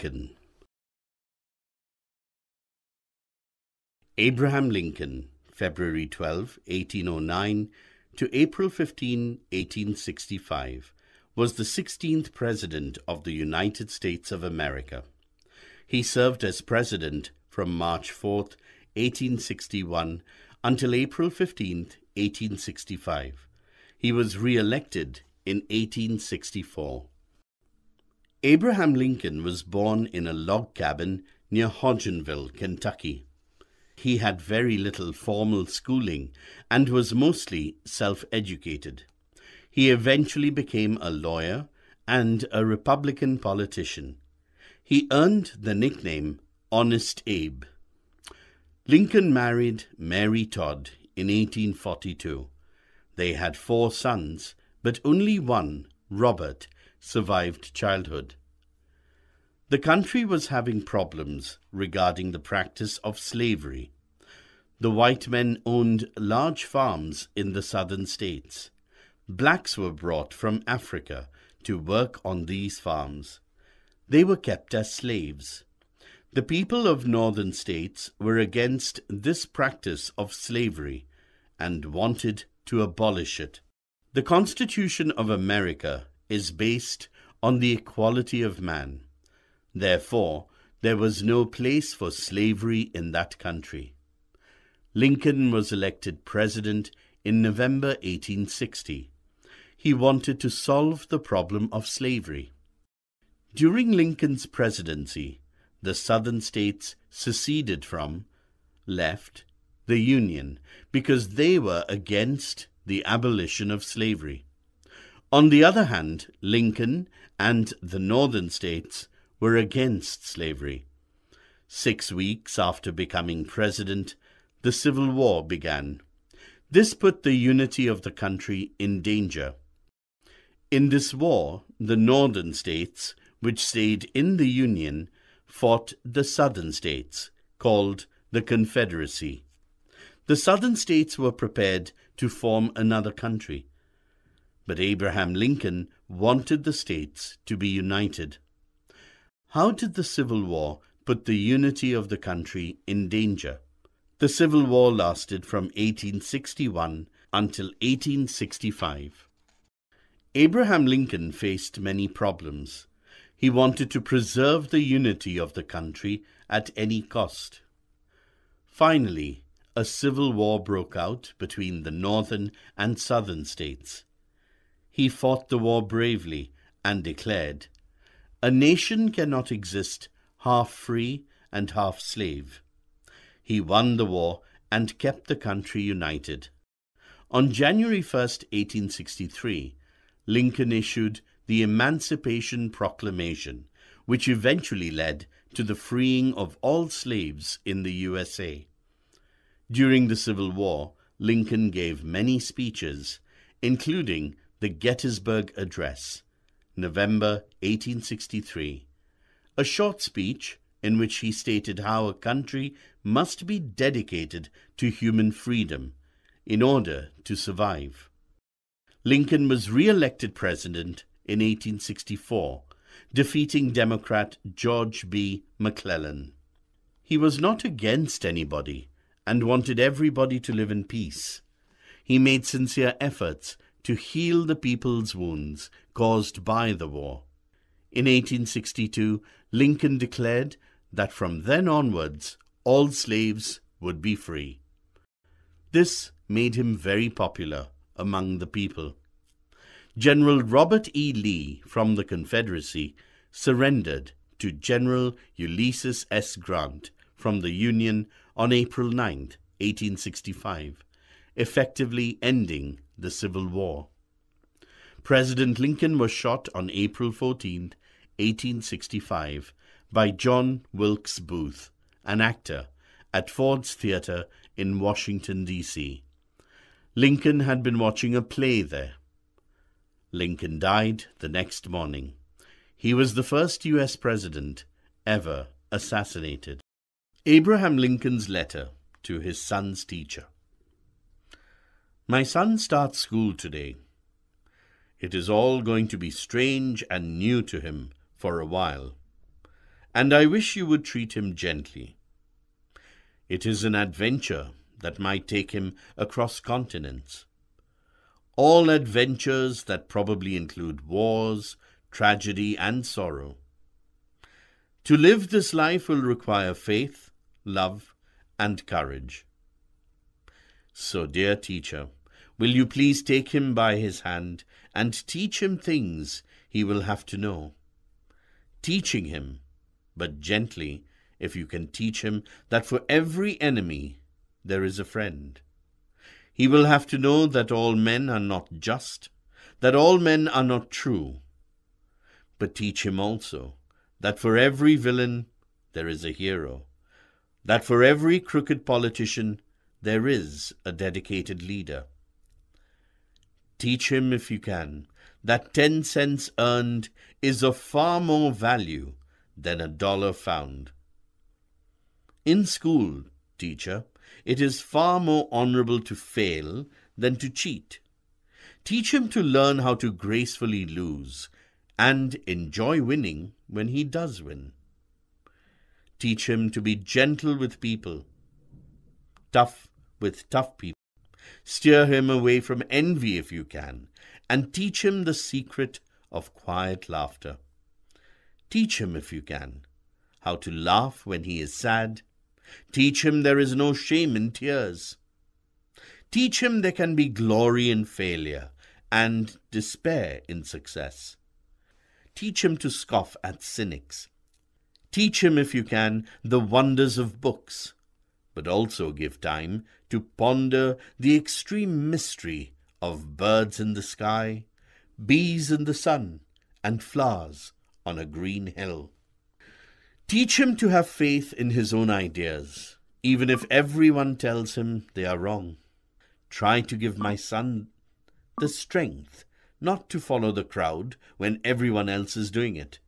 Lincoln. Abraham Lincoln, February 12, 1809 to April 15, 1865, was the 16th President of the United States of America. He served as President from March 4, 1861 until April 15, 1865. He was re-elected in 1864. Abraham Lincoln was born in a log cabin near Hodgenville, Kentucky. He had very little formal schooling and was mostly self-educated. He eventually became a lawyer and a Republican politician. He earned the nickname Honest Abe. Lincoln married Mary Todd in 1842. They had 4 sons, but only one, Robert, survived childhood. The country was having problems regarding the practice of slavery. The white men owned large farms in the southern states. Blacks were brought from Africa to work on these farms. They were kept as slaves. The people of northern states were against this practice of slavery and wanted to abolish it. The Constitution of America is based on the equality of man. Therefore, there was no place for slavery in that country. Lincoln was elected president in November 1860. He wanted to solve the problem of slavery. During Lincoln's presidency, the southern states seceded from, left, the Union because they were against the abolition of slavery. On the other hand, Lincoln and the northern states were against slavery. 6 weeks after becoming president, the Civil War began. This put the unity of the country in danger. In this war, the northern states, which stayed in the Union, fought the southern states, called the Confederacy. The southern states were prepared to form another country, but Abraham Lincoln wanted the states to be united. How did the Civil War put the unity of the country in danger? The Civil War lasted from 1861 until 1865. Abraham Lincoln faced many problems. He wanted to preserve the unity of the country at any cost. Finally, a civil war broke out between the northern and southern states. He fought the war bravely and declared, "A nation cannot exist half free and half slave." He won the war and kept the country united. On January 1, 1863, Lincoln issued the Emancipation Proclamation, which eventually led to the freeing of all slaves in the USA. During the Civil War, Lincoln gave many speeches, including the Gettysburg Address, November 1863, a short speech in which he stated how a country must be dedicated to human freedom in order to survive. Lincoln was re-elected president in 1864, defeating Democrat George B. McClellan. He was not against anybody and wanted everybody to live in peace. He made sincere efforts to heal the people's wounds caused by the war. In 1862, Lincoln declared that from then onwards, all slaves would be free. This made him very popular among the people. General Robert E. Lee from the Confederacy surrendered to General Ulysses S. Grant from the Union on April 9, 1865, effectively ending the Civil War. President Lincoln was shot on April 14, 1865, by John Wilkes Booth, an actor, at Ford's Theatre in Washington, D.C. Lincoln had been watching a play there. Lincoln died the next morning. He was the first U.S. president ever assassinated. Abraham Lincoln's letter to his son's teacher. My son starts school today. It is all going to be strange and new to him for a while. and I wish you would treat him gently. It is an adventure that might take him across continents. All adventures that probably include wars, tragedy, and sorrow. To live this life will require faith, love, and courage. So, dear teacher, will you please take him by his hand and teach him things he will have to know? Teaching him, but gently, if you can teach him that for every enemy there is a friend. He will have to know that all men are not just, that all men are not true. But teach him also that for every villain there is a hero, that for every crooked politician there is a dedicated leader. Teach him, if you can, that 10 cents earned is of far more value than a dollar found. In school, teacher, it is far more honorable to fail than to cheat. Teach him to learn how to gracefully lose and enjoy winning when he does win. Teach him to be gentle with people, tough with tough people. Steer him away from envy if you can, and teach him the secret of quiet laughter. Teach him, if you can, how to laugh when he is sad. Teach him there is no shame in tears. Teach him there can be glory in failure and despair in success. Teach him to scoff at cynics. Teach him, if you can, the wonders of books, but also give time to ponder the extreme mystery of birds in the sky, bees in the sun, and flowers on a green hill. Teach him to have faith in his own ideas, even if everyone tells him they are wrong. Try to give my son the strength not to follow the crowd when everyone else is doing it.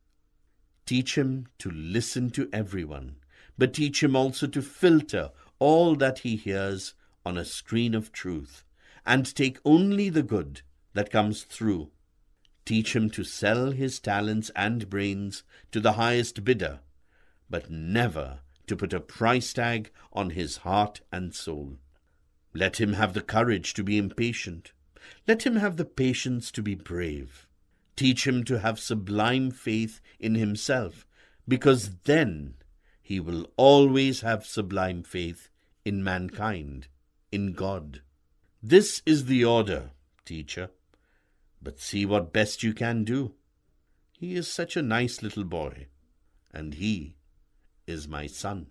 Teach him to listen to everyone, but teach him also to filter all that he hears on a screen of truth and take only the good that comes through. Teach him to sell his talents and brains to the highest bidder, but never to put a price tag on his heart and soul. Let him have the courage to be impatient. Let him have the patience to be brave. Teach him to have sublime faith in himself, because then he will always have sublime faith in mankind, in God. This is the order, teacher, but see what best you can do. He is such a nice little boy, and he is my son.